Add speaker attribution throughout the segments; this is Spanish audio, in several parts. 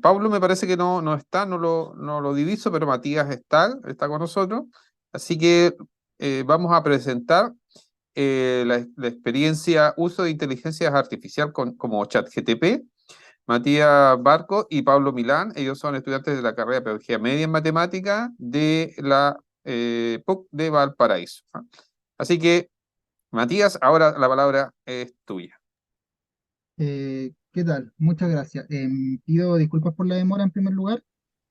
Speaker 1: Pablo me parece que no está, no lo diviso, pero Matías está con nosotros. Así que vamos a presentar la experiencia uso de inteligencia artificial como ChatGTP. Matías Barco y Pablo Milán, ellos son estudiantes de la carrera de Pedagogía Media en Matemática de la PUC de Valparaíso. ¿Ah? Así que, Matías, ahora la palabra es tuya.
Speaker 2: ¿Qué tal? Muchas gracias. Pido disculpas por la demora en primer lugar,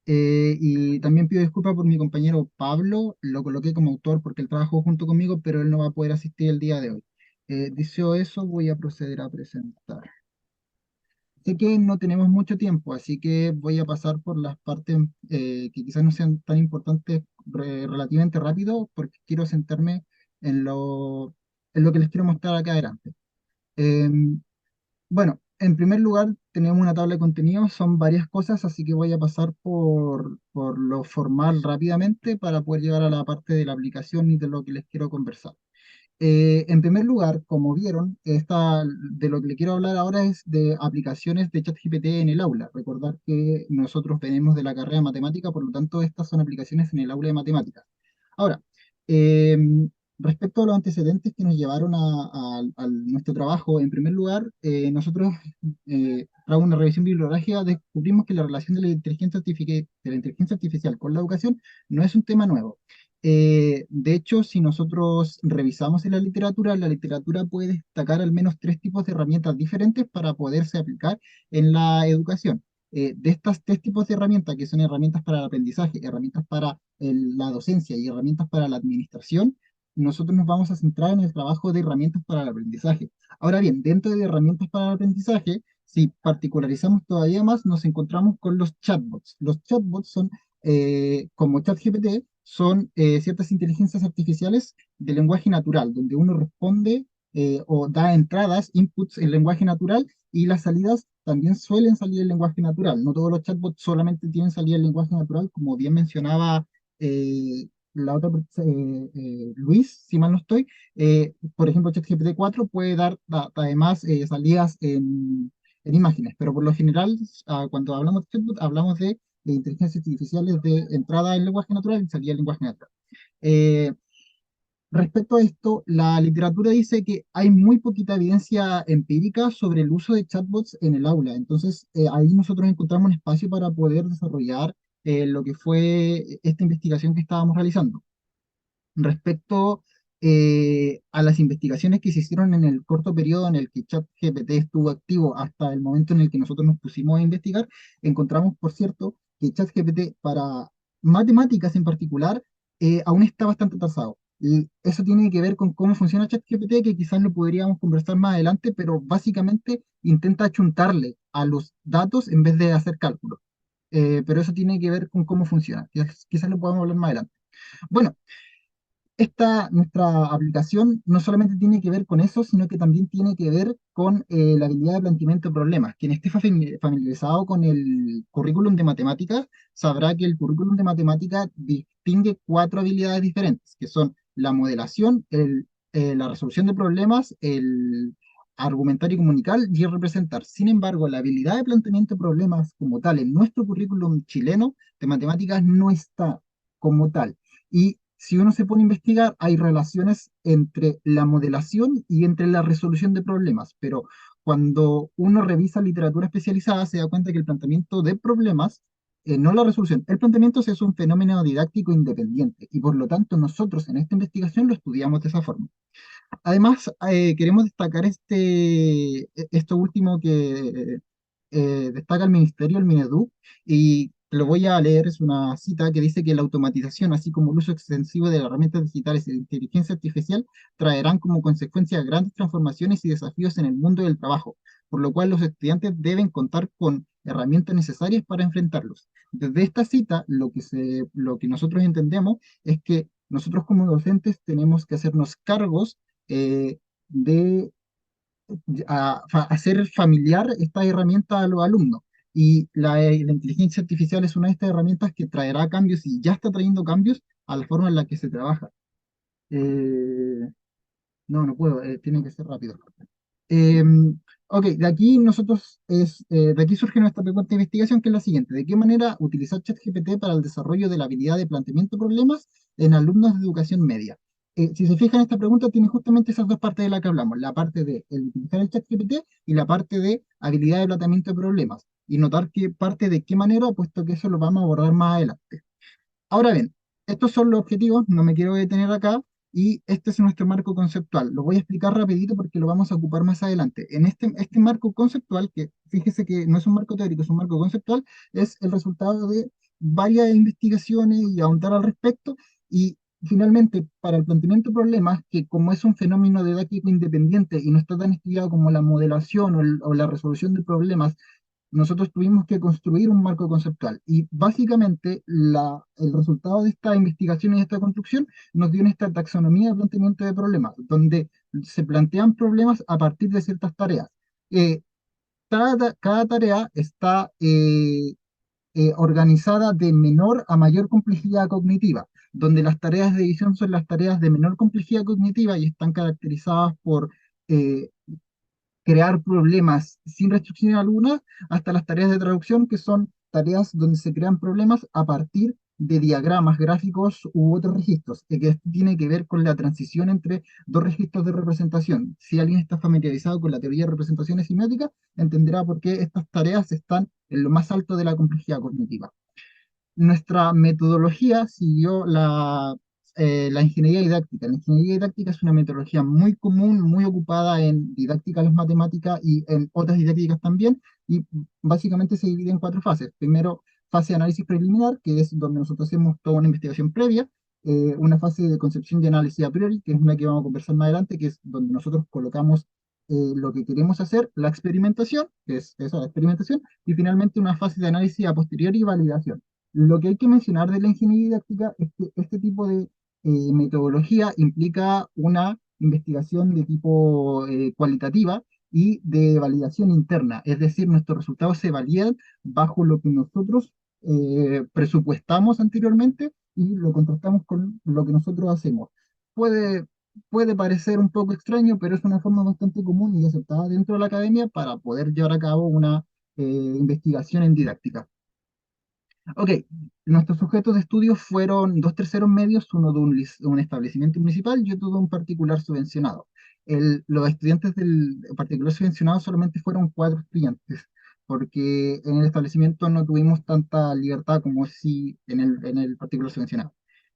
Speaker 2: y también pido disculpas por mi compañero Pablo. Lo coloqué como autor porque él trabajó junto conmigo, pero él no va a poder asistir el día de hoy. Dicho eso, voy a proceder a presentar. Sé que no tenemos mucho tiempo, así que voy a pasar por las partes que quizás no sean tan importantes relativamente rápido, porque quiero sentarme en lo que les quiero mostrar acá adelante. Em, Bueno, en primer lugar tenemos una tabla de contenidos, son varias cosas, así que voy a pasar por lo formal rápidamente para poder llegar a la parte de la aplicación y de lo que les quiero conversar. En primer lugar, como vieron, de lo que le quiero hablar ahora es de aplicaciones de ChatGPT en el aula. Recordar que nosotros venimos de la carrera de matemática, por lo tanto, estas son aplicaciones en el aula de matemáticas. Ahora, eh, respecto a los antecedentes que nos llevaron a nuestro trabajo, en primer lugar, nosotros, tras una revisión bibliográfica, descubrimos que la relación de la inteligencia artificial con la educación no es un tema nuevo. De hecho, si nosotros revisamos en la literatura puede destacar al menos tres tipos de herramientas diferentes para poderse aplicar en la educación. De estas tres tipos de herramientas, que son herramientas para el aprendizaje, herramientas para la docencia y herramientas para la administración, nosotros nos vamos a centrar en el trabajo de herramientas para el aprendizaje. Ahora bien, dentro de herramientas para el aprendizaje, si particularizamos todavía más, nos encontramos con los chatbots. Los chatbots son, como ChatGPT, son ciertas inteligencias artificiales de lenguaje natural, donde uno responde o da entradas, inputs en lenguaje natural, y las salidas también suelen salir en lenguaje natural. No todos los chatbots solamente tienen salida en lenguaje natural, como bien mencionaba Luis, si mal no estoy. Por ejemplo, ChatGPT 4 puede dar además salidas en imágenes, pero por lo general, cuando hablamos de chatbot, hablamos de inteligencias artificiales de entrada en lenguaje natural y salida en lenguaje natural. Eh, Respecto a esto, la literatura dice que hay muy poquita evidencia empírica sobre el uso de chatbots en el aula. Entonces, ahí nosotros encontramos un espacio para poder desarrollar lo que fue esta investigación que estábamos realizando. Respecto a las investigaciones que se hicieron en el corto periodo en el que ChatGPT estuvo activo hasta el momento en el que nosotros nos pusimos a investigar, encontramos, por cierto, que ChatGPT para matemáticas en particular aún está bastante atrasado. Y eso tiene que ver con cómo funciona ChatGPT, que quizás lo podríamos conversar más adelante, pero básicamente intenta achuntarle a los datos en vez de hacer cálculos. Pero eso tiene que ver con cómo funciona. Quizás lo podamos hablar más adelante. Bueno, nuestra aplicación no solamente tiene que ver con eso, sino que también tiene que ver con la habilidad de planteamiento de problemas. Quien esté familiarizado con el currículum de matemáticas sabrá que el currículum de matemáticas distingue cuatro habilidades diferentes, que son la modelación, la resolución de problemas, el argumentar y comunicar y el representar. Sin embargo, la habilidad de planteamiento de problemas como tal en nuestro currículum chileno de matemáticas no está como tal. Y si uno se pone a investigar, hay relaciones entre la modelación y entre la resolución de problemas, pero cuando uno revisa literatura especializada, se da cuenta que el planteamiento de problemas, no la resolución, el planteamiento es un fenómeno didáctico independiente y por lo tanto nosotros en esta investigación lo estudiamos de esa forma. Además, queremos destacar esto último que destaca el Ministerio, el Mineduc, y lo voy a leer, es una cita que dice que la automatización, así como el uso extensivo de las herramientas digitales y de inteligencia artificial, traerán como consecuencia grandes transformaciones y desafíos en el mundo del trabajo, por lo cual los estudiantes deben contar con herramientas necesarias para enfrentarlos. Desde esta cita, lo que nosotros entendemos es que nosotros como docentes tenemos que hacernos cargos de hacer familiar esta herramienta a los alumnos. Y la inteligencia artificial es una de estas herramientas que traerá cambios y ya está trayendo cambios a la forma en la que se trabaja. Eh, no puedo, tiene que ser rápido. Eh, Ok, de aquí surge nuestra pregunta de investigación, que es la siguiente. ¿De qué manera utilizar ChatGPT para el desarrollo de la habilidad de planteamiento de problemas en alumnos de educación media? Si se fijan, esta pregunta tiene justamente esas dos partes de la que hablamos, la parte de utilizar el ChatGPT y la parte de habilidad de planteamiento de problemas. Y notar qué parte de qué manera, puesto que eso lo vamos a abordar más adelante. Ahora bien, estos son los objetivos, no me quiero detener acá, y este es nuestro marco conceptual. Lo voy a explicar rapidito porque lo vamos a ocupar más adelante. En este marco conceptual, que fíjese que no es un marco teórico, es un marco conceptual, es el resultado de varias investigaciones y ahondar al respecto, y finalmente, para el planteamiento de problemas, que como es un fenómeno didáctico independiente y no está tan estudiado como la modelación o la resolución de problemas, nosotros tuvimos que construir un marco conceptual y básicamente el resultado de esta investigación y de esta construcción nos dio en esta taxonomía de planteamiento de problemas, donde se plantean problemas a partir de ciertas tareas. Eh, cada tarea está organizada de menor a mayor complejidad cognitiva, donde las tareas de edición son las tareas de menor complejidad cognitiva y están caracterizadas por eh, crear problemas sin restricción alguna, hasta las tareas de traducción, que son tareas donde se crean problemas a partir de diagramas, gráficos u otros registros, que esto tiene que ver con la transición entre dos registros de representación. Si alguien está familiarizado con la teoría de representaciones semióticas, entenderá por qué estas tareas están en lo más alto de la complejidad cognitiva. Nuestra metodología siguió la ingeniería didáctica. La ingeniería didáctica es una metodología muy común, muy ocupada en didáctica de las matemáticas y en otras didácticas también, y básicamente se divide en cuatro fases. Primero, fase de análisis preliminar, que es donde nosotros hacemos toda una investigación previa. Una fase de concepción y análisis a priori, que es una que vamos a conversar más adelante, que es donde nosotros colocamos lo que queremos hacer, la experimentación, que es eso, la experimentación, y finalmente una fase de análisis a posteriori y validación. Lo que hay que mencionar de la ingeniería didáctica es que este tipo de metodología implica una investigación de tipo cualitativa y de validación interna, es decir, nuestros resultados se validan bajo lo que nosotros presupuestamos anteriormente y lo contrastamos con lo que nosotros hacemos. Puede, puede parecer un poco extraño, pero es una forma bastante común y aceptada dentro de la academia para poder llevar a cabo una investigación en didáctica. Ok, nuestros sujetos de estudio fueron dos terceros medios, uno de un establecimiento municipal y otro de un particular subvencionado. Los estudiantes del particular subvencionado solamente fueron cuatro estudiantes, porque en el establecimiento no tuvimos tanta libertad como si en el particular subvencionado.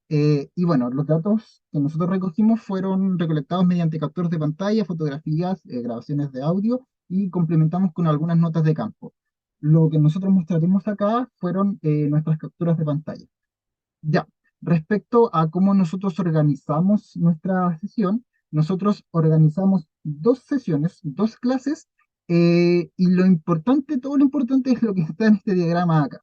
Speaker 2: Y bueno, los datos que nosotros recogimos fueron recolectados mediante capturas de pantalla, fotografías, grabaciones de audio y complementamos con algunas notas de campo. Lo que nosotros mostraremos acá fueron nuestras capturas de pantalla. Ya, respecto a cómo nosotros organizamos nuestra sesión, nosotros organizamos dos sesiones, dos clases, y lo importante, todo lo importante es lo que está en este diagrama acá.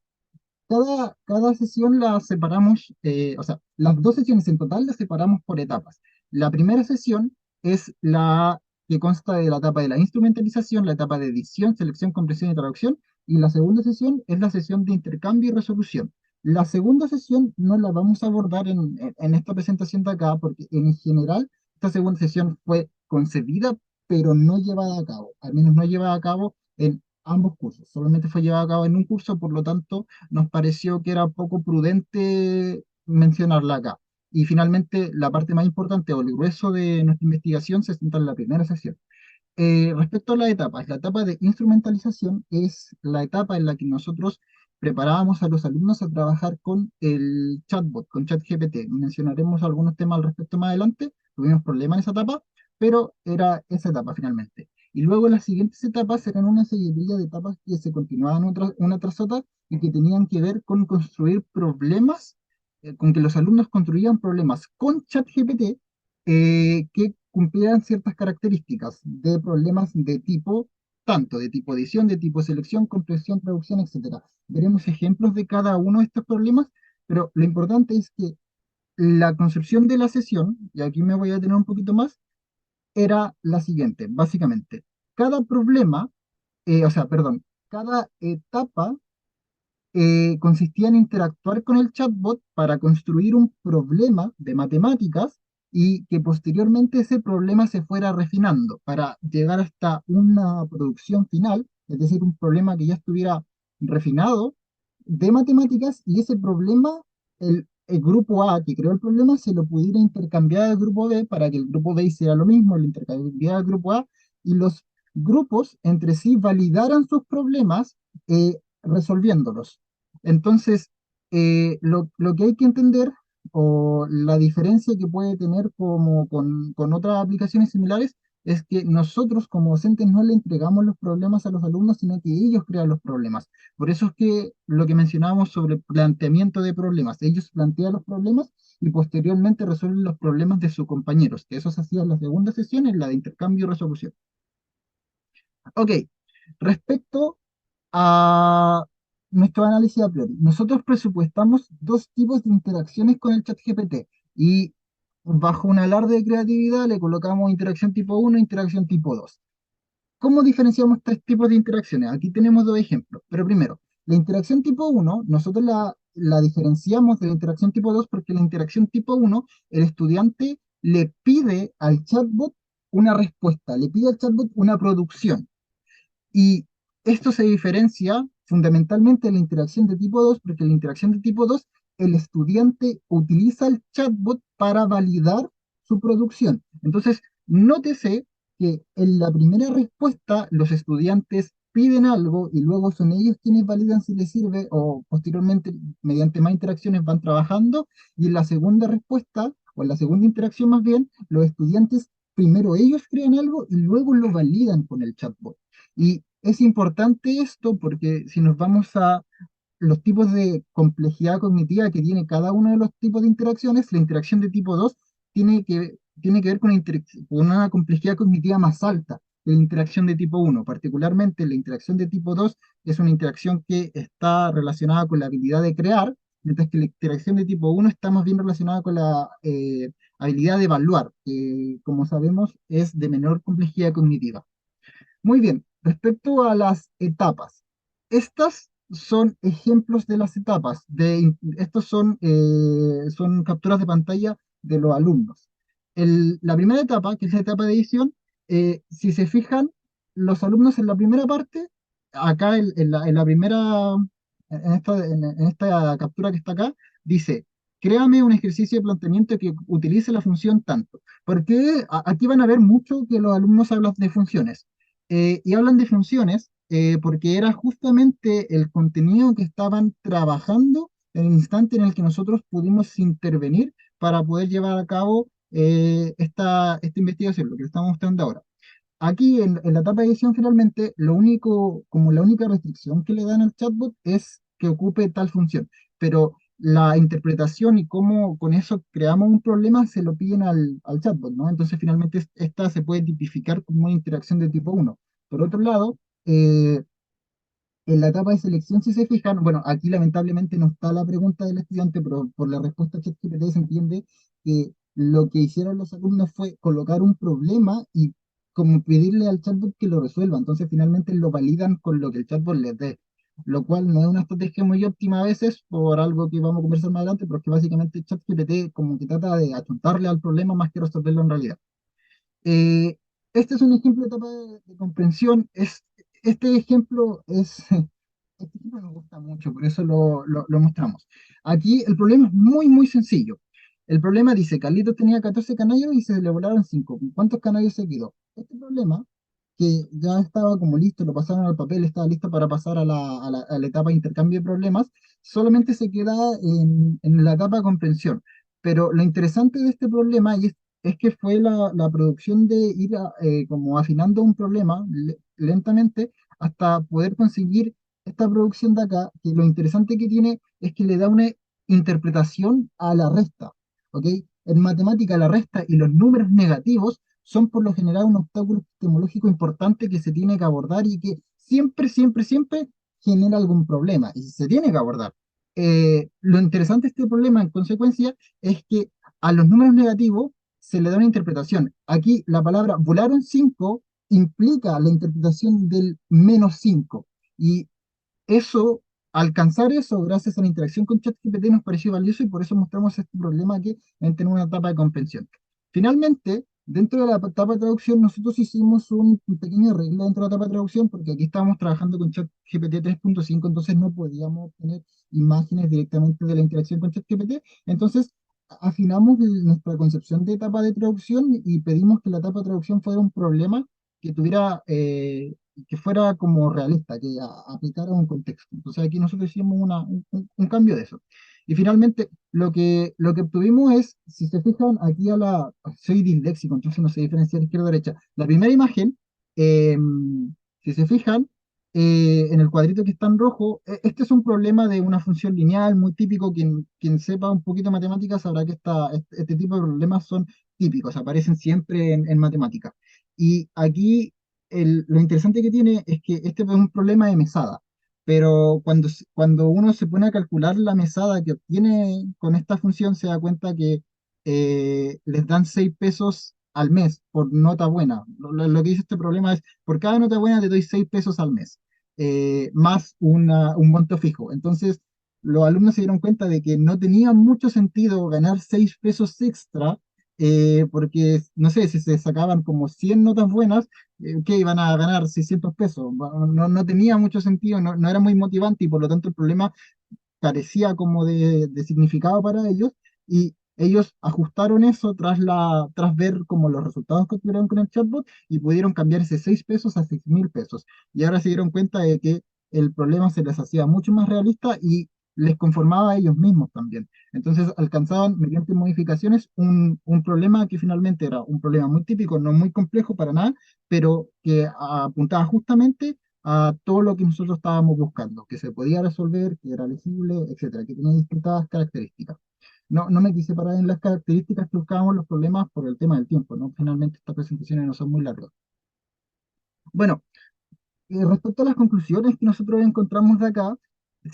Speaker 2: Cada sesión la separamos, o sea, las dos sesiones en total las separamos por etapas. La primera sesión es la que consta de la etapa de la instrumentalización, la etapa de edición, selección, compresión y traducción, y la segunda sesión es la sesión de intercambio y resolución. La segunda sesión no la vamos a abordar en esta presentación de acá, porque en general esta segunda sesión fue concebida, pero no llevada a cabo, al menos no llevada a cabo en ambos cursos, solamente fue llevada a cabo en un curso, por lo tanto nos pareció que era poco prudente mencionarla acá. Y finalmente, la parte más importante o el grueso de nuestra investigación se centra en la primera sesión. Respecto a las etapas, la etapa de instrumentalización es la etapa en la que nosotros preparábamos a los alumnos a trabajar con el chatbot, con ChatGPT. Mencionaremos algunos temas al respecto más adelante, tuvimos problemas en esa etapa, pero era esa etapa finalmente. Y luego las siguientes etapas eran una seguidilla de etapas que se continuaban una tras otra y que tenían que ver con construir problemas, con que los alumnos construían problemas con ChatGPT que cumplieran ciertas características de problemas de tipo, tanto de tipo edición, de tipo selección, compresión, traducción, etcétera. Veremos ejemplos de cada uno de estos problemas, pero lo importante es que la concepción de la sesión, y aquí me voy a detener un poquito más, era la siguiente, básicamente. Cada problema, o sea, perdón, cada etapa consistía en interactuar con el chatbot para construir un problema de matemáticas y que posteriormente ese problema se fuera refinando para llegar hasta una producción final, es decir, un problema que ya estuviera refinado de matemáticas y ese problema, el grupo A que creó el problema se lo pudiera intercambiar al grupo B para que el grupo B hiciera lo mismo, lo intercambiara al grupo A y los grupos entre sí validaran sus problemas resolviéndolos. Entonces, lo que hay que entender o la diferencia que puede tener como con otras aplicaciones similares es que nosotros como docentes no le entregamos los problemas a los alumnos, sino que ellos crean los problemas. Por eso es que lo que mencionábamos sobre planteamiento de problemas, ellos plantean los problemas y posteriormente resuelven los problemas de sus compañeros, que eso se hacía en la segunda sesión, en la de intercambio y resolución. Ok, respecto a nuestro análisis a priori. Nosotros presupuestamos dos tipos de interacciones con el chat GPT y bajo un alarde de creatividad le colocamos interacción tipo uno e interacción tipo 2. ¿Cómo diferenciamos tres tipos de interacciones? Aquí tenemos dos ejemplos, pero primero, la interacción tipo uno nosotros la diferenciamos de la interacción tipo 2 porque la interacción tipo uno el estudiante le pide al chatbot una respuesta, le pide al chatbot una producción. Y esto se diferencia fundamentalmente de la interacción de tipo 2 porque en la interacción de tipo 2 el estudiante utiliza el chatbot para validar su producción. Entonces, nótese que en la primera respuesta los estudiantes piden algo y luego son ellos quienes validan si les sirve o posteriormente mediante más interacciones van trabajando y en la segunda respuesta o en la segunda interacción más bien, los estudiantes primero ellos crean algo y luego lo validan con el chatbot. Y es importante esto porque si nos vamos a los tipos de complejidad cognitiva que tiene cada uno de los tipos de interacciones, la interacción de tipo 2 tiene que ver con con una complejidad cognitiva más alta que la interacción de tipo uno. Particularmente la interacción de tipo 2 es una interacción que está relacionada con la habilidad de crear, mientras que la interacción de tipo uno está más bien relacionada con la habilidad de evaluar, que como sabemos es de menor complejidad cognitiva. Muy bien, respecto a las etapas, estas son ejemplos de las etapas, estos son capturas de pantalla de los alumnos. La primera etapa, que es la etapa de edición, si se fijan, los alumnos en la primera parte, acá en la primera, en esta captura que está acá, dice, créame un ejercicio de planteamiento que utilice la función tanto. Porque aquí van a ver mucho que los alumnos hablan de funciones y hablan de funciones porque era justamente el contenido que estaban trabajando en el instante en el que nosotros pudimos intervenir para poder llevar a cabo esta investigación, lo que estamos mostrando ahora. Aquí en la etapa de edición finalmente, lo único, como la única restricción que le dan al chatbot es que ocupe tal función, pero la interpretación y cómo con eso creamos un problema se lo piden al chatbot, ¿no? Entonces finalmente esta se puede tipificar como una interacción de tipo uno. Por otro lado, en la etapa de selección, si se fijan, bueno, aquí lamentablemente no está la pregunta del estudiante, pero por la respuesta ChatGPT se entiende que lo que hicieron los alumnos fue colocar un problema y como pedirle al chatbot que lo resuelva. Entonces finalmente lo validan con lo que el chatbot les dé, lo cual no es una estrategia muy óptima a veces por algo que vamos a conversar más adelante, porque básicamente ChatGPT como que trata de achuntarle al problema más que resolverlo en realidad. Eh, este es un ejemplo de etapa de comprensión. Este ejemplo es, este ejemplo me gusta mucho, por eso lo mostramos. Aquí el problema es muy, muy sencillo. El problema dice, Carlitos tenía 14 canallos y se le volaron 5. ¿Cuántos canallos se quedó? Este problema, que ya estaba como listo, lo pasaron al papel, estaba listo para pasar a la etapa de intercambio de problemas, solamente se queda en la etapa de comprensión. Pero lo interesante de este problema, es que fue la producción de ir como afinando un problema lentamente hasta poder conseguir esta producción de acá, que lo interesante que tiene es que le da una interpretación a la resta, ¿ok? En matemática la resta y los números negativos son por lo general un obstáculo epistemológico importante que se tiene que abordar y que siempre, siempre, siempre genera algún problema y se tiene que abordar. Lo interesante de este problema, en consecuencia, es que a los números negativos se le da una interpretación. Aquí la palabra volaron 5 implica la interpretación del menos 5. Y eso, alcanzar eso gracias a la interacción con ChatGPT nos pareció valioso y por eso mostramos este problema que en tener una etapa de comprensión. Finalmente, dentro de la etapa de traducción, nosotros hicimos un pequeño arreglo dentro de la etapa de traducción, porque aquí estábamos trabajando con ChatGPT 3.5, entonces no podíamos obtener imágenes directamente de la interacción con ChatGPT. Entonces, afinamos nuestra concepción de etapa de traducción y pedimos que la etapa de traducción fuera un problema que tuviera, que fuera como realista, que aplicara un contexto. Entonces, aquí nosotros hicimos un cambio de eso. Y finalmente, lo que obtuvimos es, si se fijan, aquí soy disléxico, entonces no sé diferenciar izquierda o derecha. La primera imagen, eh, si se fijan, en el cuadrito que está en rojo, este es un problema de una función lineal muy típico. Quien sepa un poquito de matemáticas sabrá que este tipo de problemas son típicos, aparecen siempre en matemáticas. Y aquí lo interesante que tiene es que este es un problema de mesada, pero cuando uno se pone a calcular la mesada que obtiene con esta función, se da cuenta que les dan 6 pesos al mes por nota buena. Lo que dice este problema es, por cada nota buena te doy 6 pesos al mes, más un monto fijo. Entonces, los alumnos se dieron cuenta de que no tenía mucho sentido ganar 6 pesos extra, porque, no sé, si se sacaban como 100 notas buenas, que iban a ganar 600 pesos. No tenía mucho sentido, no era muy motivante y por lo tanto el problema carecía como de significado para ellos y ellos ajustaron eso tras ver como los resultados que tuvieron con el chatbot y pudieron cambiar ese 6 pesos a 6.000 pesos. Y ahora se dieron cuenta de que el problema se les hacía mucho más realista y les conformaba a ellos mismos también. Entonces alcanzaban mediante modificaciones un problema que finalmente era un problema muy típico, no muy complejo para nada, pero que apuntaba justamente a todo lo que nosotros estábamos buscando, que se podía resolver, que era legible, etcétera, que tenía distintas características. No me quise parar en las características que buscábamos los problemas por el tema del tiempo, ¿no? Finalmente estas presentaciones no son muy largas. Bueno, respecto a las conclusiones que nosotros encontramos de acá,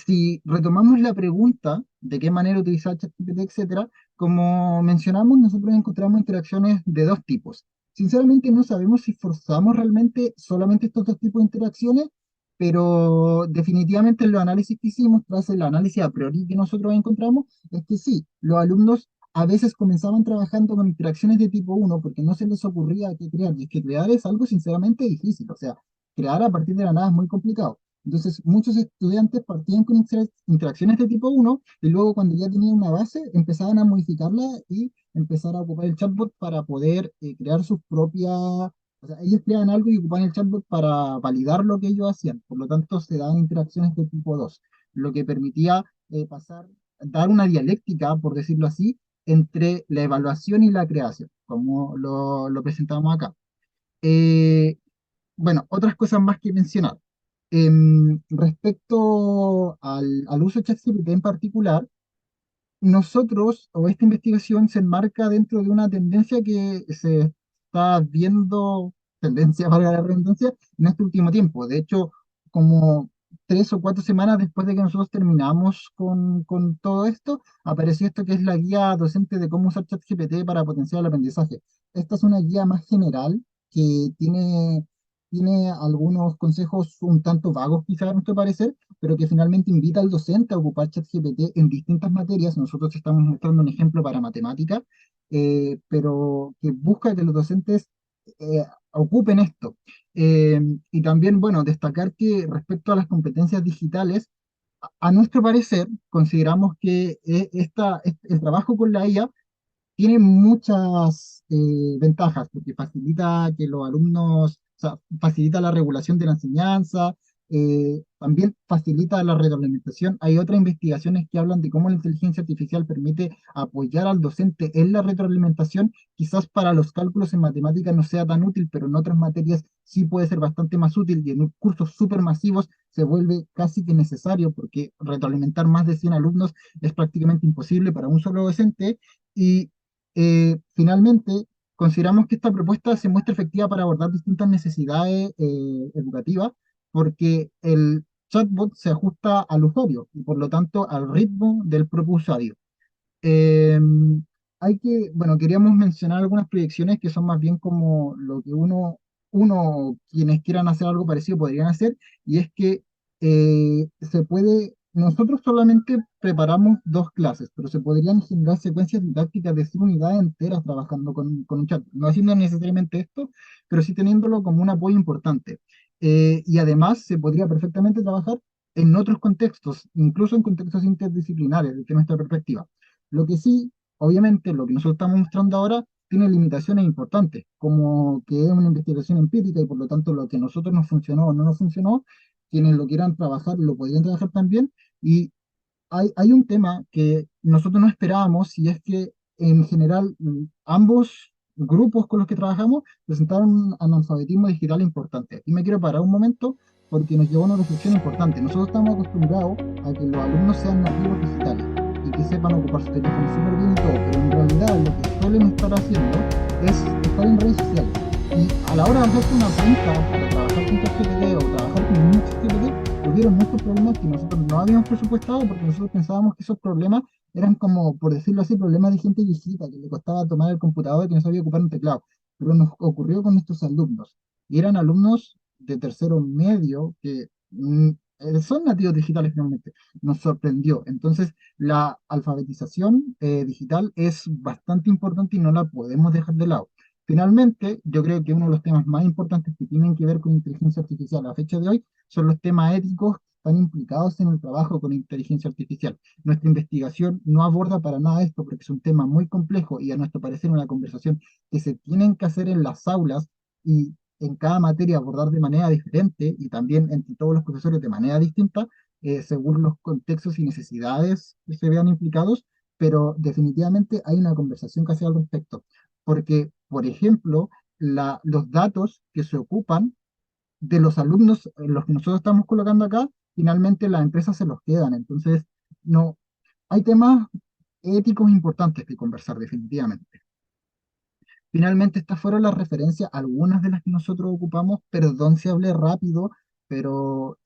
Speaker 2: si retomamos la pregunta de qué manera utilizar ChatGPT, etcétera, como mencionamos, nosotros encontramos interacciones de dos tipos. Sinceramente no sabemos si forzamos realmente solamente estos dos tipos de interacciones, pero definitivamente en los análisis que hicimos, tras el análisis a priori que nosotros encontramos, es que sí, los alumnos a veces comenzaban trabajando con interacciones de tipo uno porque no se les ocurría qué crear, y es que crear es algo sinceramente difícil, o sea, crear a partir de la nada es muy complicado. Entonces, muchos estudiantes partían con interacciones de tipo uno y luego cuando ya tenían una base, empezaban a modificarla y empezar a ocupar el chatbot para poder crear sus propias... O sea, ellos creaban algo y ocupaban el chatbot para validar lo que ellos hacían. Por lo tanto, se daban interacciones de tipo 2, lo que permitía dar una dialéctica, por decirlo así, entre la evaluación y la creación, como lo presentamos acá. Eh, bueno, otras cosas más que mencionar. Respecto al uso de ChatGPT en particular, nosotros, o esta investigación se enmarca dentro de una tendencia que se está viendo, tendencia para la redundancia, en este último tiempo. De hecho, como 3 o 4 semanas después de que nosotros terminamos con todo esto, apareció esto que es la guía docente de cómo usar ChatGPT para potenciar el aprendizaje. Esta es una guía más general que tiene algunos consejos un tanto vagos, quizás a nuestro parecer, pero que finalmente invita al docente a ocupar ChatGPT en distintas materias. Nosotros estamos mostrando un ejemplo para matemática, pero que busca que los docentes ocupen esto. Y también, bueno, destacar que respecto a las competencias digitales, a nuestro parecer, consideramos que el trabajo con la IA tiene muchas ventajas, porque facilita que los alumnos, o sea, facilita la regulación de la enseñanza, también facilita la retroalimentación. Hay otras investigaciones que hablan de cómo la inteligencia artificial permite apoyar al docente en la retroalimentación. Quizás para los cálculos en matemáticas no sea tan útil, pero en otras materias sí puede ser bastante más útil y en cursos súper masivos se vuelve casi que necesario porque retroalimentar más de 100 alumnos es prácticamente imposible para un solo docente. Y finalmente, consideramos que esta propuesta se muestra efectiva para abordar distintas necesidades educativas, porque el chatbot se ajusta al usuario y por lo tanto al ritmo del propio usuario. Eh, bueno, queríamos mencionar algunas proyecciones que son más bien como lo que quienes quieran hacer algo parecido podrían hacer, y es que se puede Nosotros solamente preparamos dos clases, pero se podrían generar secuencias didácticas de 100 unidades enteras trabajando con un chat. No haciendo necesariamente esto, pero sí teniéndolo como un apoyo importante. Y además se podría perfectamente trabajar en otros contextos, incluso en contextos interdisciplinares, desde nuestra perspectiva. Lo que sí, obviamente, lo que nosotros estamos mostrando ahora tiene limitaciones importantes, como que es una investigación empírica y por lo tanto lo que a nosotros nos funcionó o no nos funcionó, quienes lo quieran trabajar lo podrían trabajar también y hay un tema que nosotros no esperábamos y es que en general ambos grupos con los que trabajamos presentaron un analfabetismo digital importante. Y me quiero parar un momento porque nos llevó a una reflexión importante. Nosotros estamos acostumbrados a que los alumnos sean nativos digitales y que sepan ocupar su teléfono súper bien y todo, pero en realidad lo que suelen estar haciendo es estar en redes sociales. Y a la hora de hacerse una cuenta para trabajar con ChatGPT o trabajar con un ChatGPT, hubieron muchos problemas que nosotros no habíamos presupuestado porque nosotros pensábamos que esos problemas eran como, por decirlo así, problemas de gente viejita que le costaba tomar el computador y que no sabía ocupar un teclado. Pero nos ocurrió con estos alumnos. Y eran alumnos de tercero medio que son nativos digitales finalmente. Nos sorprendió. Entonces, la alfabetización digital es bastante importante y no la podemos dejar de lado. Finalmente, yo creo que uno de los temas más importantes que tienen que ver con inteligencia artificial a la fecha de hoy son los temas éticos que están implicados en el trabajo con inteligencia artificial. Nuestra investigación no aborda para nada esto porque es un tema muy complejo y a nuestro parecer una conversación que se tienen que hacer en las aulas y en cada materia abordar de manera diferente y también entre todos los profesores de manera distinta, según los contextos y necesidades que se vean implicados, pero definitivamente hay una conversación que hacer al respecto, porque, por ejemplo, los datos que se ocupan de los alumnos, los que nosotros estamos colocando acá, finalmente las empresas se los quedan. Entonces, no, hay temas éticos importantes que conversar definitivamente. Finalmente, estas fueron las referencias, algunas de las que nosotros ocupamos. Perdón si hablé rápido, pero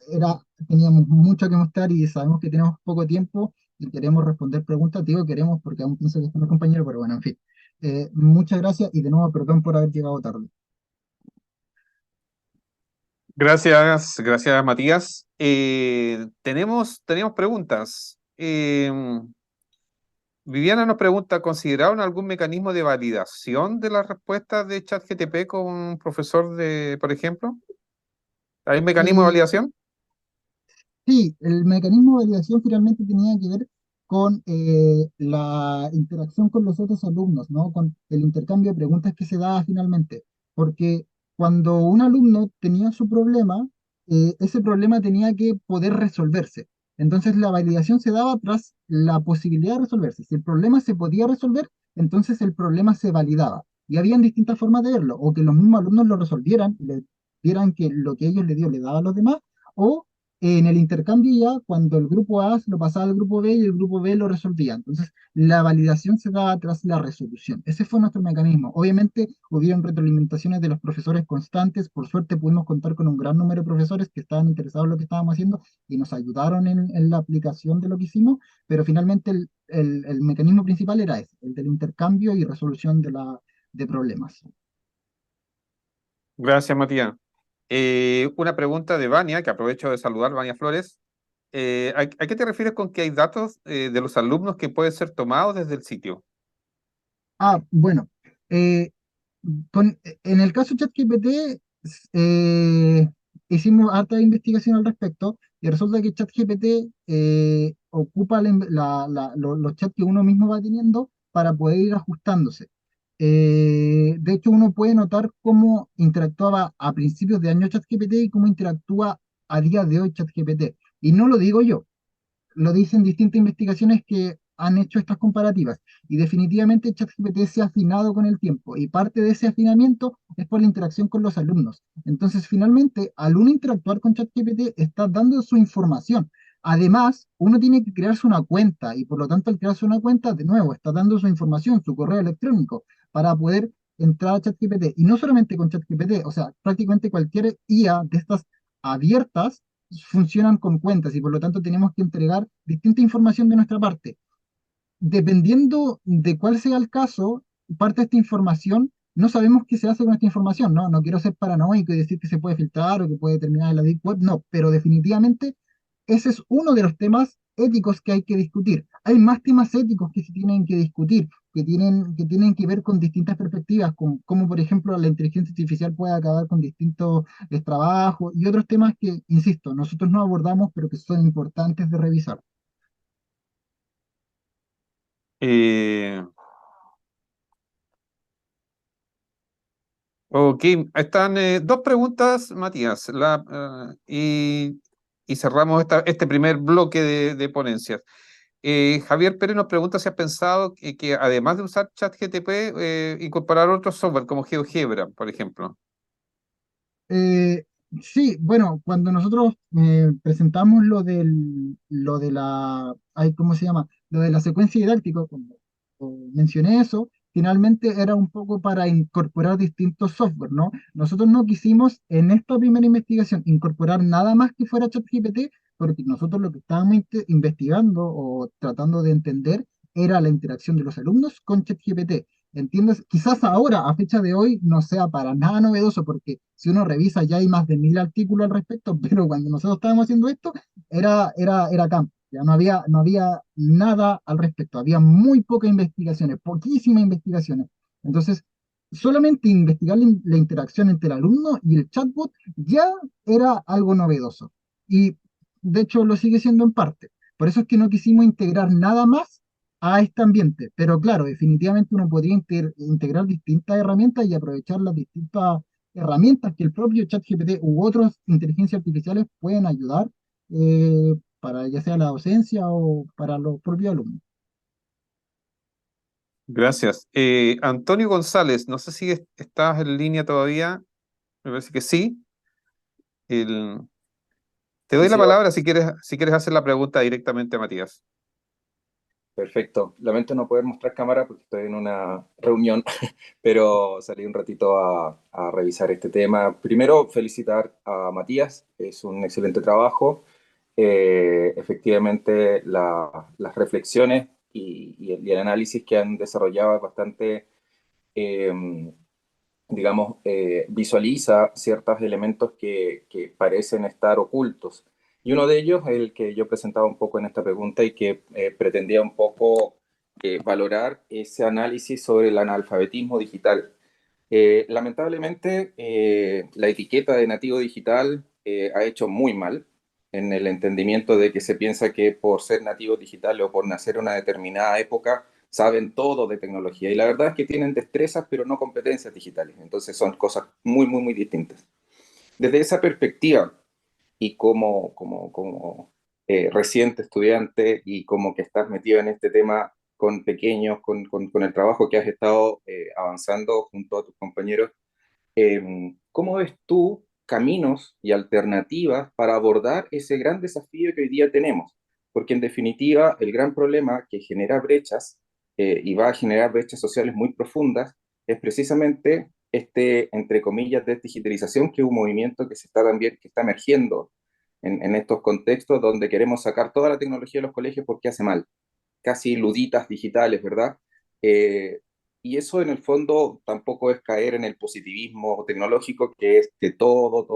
Speaker 2: teníamos mucho que mostrar y sabemos que tenemos poco tiempo y queremos responder preguntas. Digo queremos porque aún pienso que están los compañeros, pero bueno, en fin. Muchas gracias y de nuevo perdón por haber llegado tarde.
Speaker 1: Gracias, Matías. Tenemos preguntas. Viviana nos pregunta, ¿consideraron algún mecanismo de validación de las respuestas de ChatGPT con un profesor por ejemplo? ¿Hay un mecanismo de
Speaker 2: Eh,
Speaker 1: validación?
Speaker 2: Sí, el mecanismo de validación finalmente tenía que ver con la interacción con los otros alumnos, ¿no? Con el intercambio de preguntas que se daba finalmente. Porque cuando un alumno tenía su problema, ese problema tenía que poder resolverse. Entonces la validación se daba tras la posibilidad de resolverse. Si el problema se podía resolver, entonces el problema se validaba. Y habían distintas formas de verlo, o que los mismos alumnos lo resolvieran, y le dieran que lo que ellos le dio le daba a los demás, o en el intercambio ya, cuando el grupo A se lo pasaba al grupo B y el grupo B lo resolvía. Entonces, la validación se daba tras la resolución. Ese fue nuestro mecanismo. Obviamente, hubieron retroalimentaciones de los profesores constantes. Por suerte, pudimos contar con un gran número de profesores que estaban interesados en lo que estábamos haciendo y nos ayudaron en la aplicación de lo que hicimos, pero finalmente el mecanismo principal era ese, el del intercambio y resolución de problemas.
Speaker 1: Gracias, Matías. Una pregunta de Vania, que aprovecho de saludar, Vania Flores. ¿A qué te refieres con que hay datos de los alumnos que pueden ser tomados desde el sitio?
Speaker 2: Bueno, eh, en el caso ChatGPT hicimos harta investigación al respecto y resulta que ChatGPT ocupa los chats que uno mismo va teniendo para poder ir ajustándose. De hecho, uno puede notar cómo interactuaba a principios de año ChatGPT y cómo interactúa a día de hoy ChatGPT. Y no lo digo yo, lo dicen distintas investigaciones que han hecho estas comparativas. Y definitivamente ChatGPT se ha afinado con el tiempo y parte de ese afinamiento es por la interacción con los alumnos. Entonces, finalmente, al uno interactuar con ChatGPT, está dando su información. Además, uno tiene que crearse una cuenta y por lo tanto al crearse una cuenta, de nuevo, está dando su información, su correo electrónico, para poder entrar a ChatGPT. Y no solamente con ChatGPT, o sea, prácticamente cualquier IA de estas abiertas funcionan con cuentas y por lo tanto tenemos que entregar distinta información de nuestra parte. Dependiendo de cuál sea el caso, parte de esta información, no sabemos qué se hace con esta información, ¿no? No quiero ser paranoico y decir que se puede filtrar o que puede terminar en la Deep Web, no, pero definitivamente ese es uno de los temas éticos que hay que discutir. Hay más temas éticos que se tienen que discutir, que tienen que ver con distintas perspectivas, como por ejemplo la inteligencia artificial puede acabar con distintos trabajos y otros temas que, insisto, nosotros no abordamos, pero que son importantes de revisar.
Speaker 1: Eh, ok, están dos preguntas, Matías, y cerramos este primer bloque de ponencias. Javier Pérez nos pregunta si has pensado que además de usar ChatGPT, incorporar otro software como GeoGebra, por ejemplo.
Speaker 2: Eh, sí, bueno, cuando nosotros presentamos lo de la, ay, ¿cómo se llama? Lo de la secuencia didáctica, cuando mencioné eso, finalmente era un poco para incorporar distintos software, ¿no? Nosotros no quisimos en esta primera investigación incorporar nada más que fuera ChatGPT, porque nosotros lo que estábamos investigando o tratando de entender era la interacción de los alumnos con ChatGPT. ¿Entiendes? Quizás ahora, a fecha de hoy, no sea para nada novedoso, porque si uno revisa ya hay más de 1000 artículos al respecto, pero cuando nosotros estábamos haciendo esto, era campo. Ya no había nada al respecto, había muy pocas investigaciones, poquísimas investigaciones. Entonces, solamente investigar la interacción entre el alumno y el chatbot ya era algo novedoso. Y de hecho lo sigue siendo en parte. Por eso es que no quisimos integrar nada más a este ambiente. Pero claro, definitivamente uno podría integrar distintas herramientas y aprovechar las distintas herramientas que el propio ChatGPT u otras inteligencias artificiales pueden ayudar para ya sea la docencia o para los propios alumnos.
Speaker 1: Gracias. Antonio González, no sé si estás en línea todavía, me parece que sí. El- Te
Speaker 3: Sí,
Speaker 1: doy la
Speaker 3: sí,
Speaker 1: palabra si quieres hacer la pregunta directamente a Matías.
Speaker 3: perfecto. Lamento no poder mostrar cámara porque estoy en una reunión, pero salí un ratito a revisar este tema. Primero, felicitar a Matías, es un excelente trabajo. Efectivamente, las reflexiones y el análisis que han desarrollado es bastante, eh, digamos, visualiza ciertos elementos que parecen estar ocultos. Y uno de ellos es el que yo presentaba un poco en esta pregunta y que pretendía un poco valorar ese análisis sobre el analfabetismo digital. Lamentablemente, la etiqueta de nativo digital ha hecho muy mal en el entendimiento de que se piensa que por ser nativo digital o por nacer en una determinada época saben todo de tecnología. Y la verdad es que tienen destrezas, pero no competencias digitales. Entonces son cosas muy, muy, muy distintas. Desde esa perspectiva, y como reciente estudiante y como que estás metido en este tema con pequeños, con el trabajo que has estado avanzando junto a tus compañeros, ¿cómo ves tú caminos y alternativas para abordar ese gran desafío que hoy día tenemos? Porque en definitiva, el gran problema que genera brechas y va a generar brechas sociales muy profundas es precisamente este, entre comillas, desdigitalización, que es un movimiento que se está también, que está emergiendo en estos contextos donde queremos sacar toda la tecnología de los colegios porque hace mal, casi luditas digitales, ¿verdad? Eh, y eso en el fondo tampoco es caer en el positivismo tecnológico, que es que todo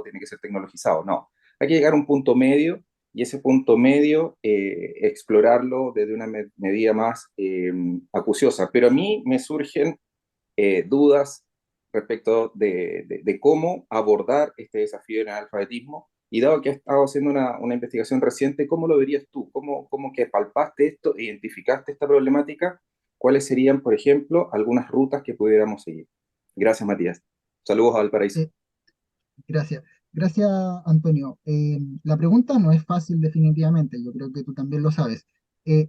Speaker 3: tiene que ser tecnologizado. No, hay que llegar a un punto medio y ese punto medio explorarlo desde una medida más acuciosa. Pero a mí me surgen dudas respecto de cómo abordar este desafío del analfabetismo. Y dado que has estado haciendo una investigación reciente, ¿cómo lo verías tú? ¿Cómo que palpaste esto, identificaste esta problemática? ¿Cuáles serían, por ejemplo, algunas rutas que pudiéramos seguir? Gracias, Matías. Saludos a Valparaíso.
Speaker 2: Eh, Gracias. Gracias, Antonio. La pregunta no es fácil definitivamente, yo creo que tú también lo sabes. Eh,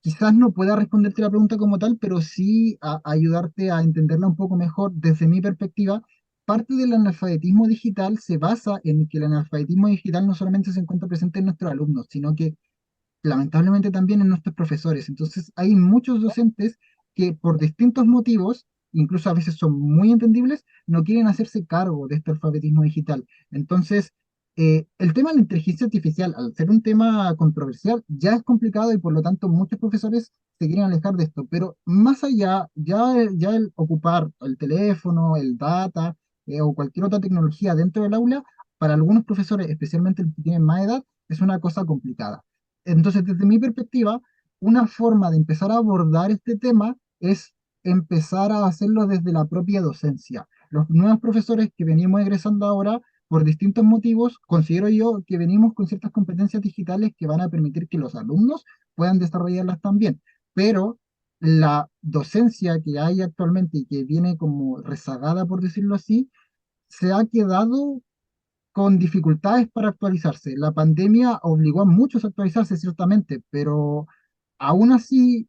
Speaker 2: Quizás no pueda responderte la pregunta como tal, pero sí ayudarte a entenderla un poco mejor desde mi perspectiva. Parte del analfabetismo digital se basa en que el analfabetismo digital no solamente se encuentra presente en nuestros alumnos, sino que lamentablemente también en nuestros profesores. Entonces, hay muchos docentes que por distintos motivos, incluso a veces son muy entendibles, no quieren hacerse cargo de este alfabetismo digital. Entonces, el tema de la inteligencia artificial, al ser un tema controversial, ya es complicado y por lo tanto muchos profesores se quieren alejar de esto. Pero más allá, ya el ocupar el teléfono, el data o cualquier otra tecnología dentro del aula, para algunos profesores, especialmente los que tienen más edad, es una cosa complicada. Entonces, desde mi perspectiva, una forma de empezar a abordar este tema es empezar a hacerlo desde la propia docencia. Los nuevos profesores que venimos egresando ahora, por distintos motivos, considero yo que venimos con ciertas competencias digitales que van a permitir que los alumnos puedan desarrollarlas también, pero la docencia que hay actualmente y que viene como rezagada, por decirlo así, se ha quedado con dificultades para actualizarse. La pandemia obligó a muchos a actualizarse, ciertamente, pero aún así,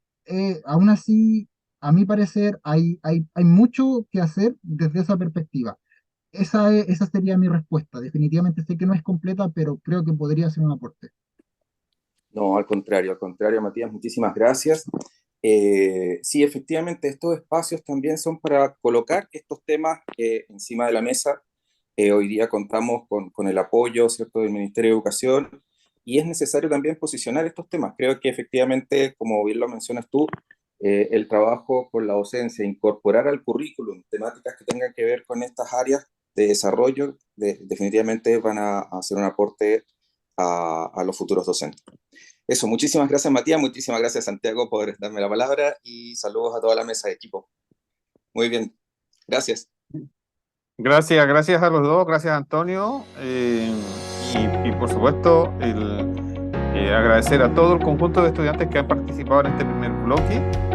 Speaker 2: a mi parecer, hay mucho que hacer desde esa perspectiva. Esa sería mi respuesta. Definitivamente sé que no es completa, pero creo que podría ser un aporte.
Speaker 3: No, al contrario, Matías, muchísimas gracias. Sí, efectivamente, estos espacios también son para colocar estos temas encima de la mesa. Hoy día contamos con el apoyo, ¿cierto?, del Ministerio de Educación y es necesario también posicionar estos temas. Creo que efectivamente, como bien lo mencionas tú, el trabajo con la docencia, incorporar al currículum temáticas que tengan que ver con estas áreas de desarrollo, definitivamente van a hacer un aporte a los futuros docentes. Eso, muchísimas gracias Matías, muchísimas gracias Santiago por darme la palabra y saludos a toda la mesa de equipo. Muy bien, gracias.
Speaker 1: Gracias, gracias a los dos, gracias Antonio, y por supuesto agradecer a todo el conjunto de estudiantes que han participado en este primer bloque.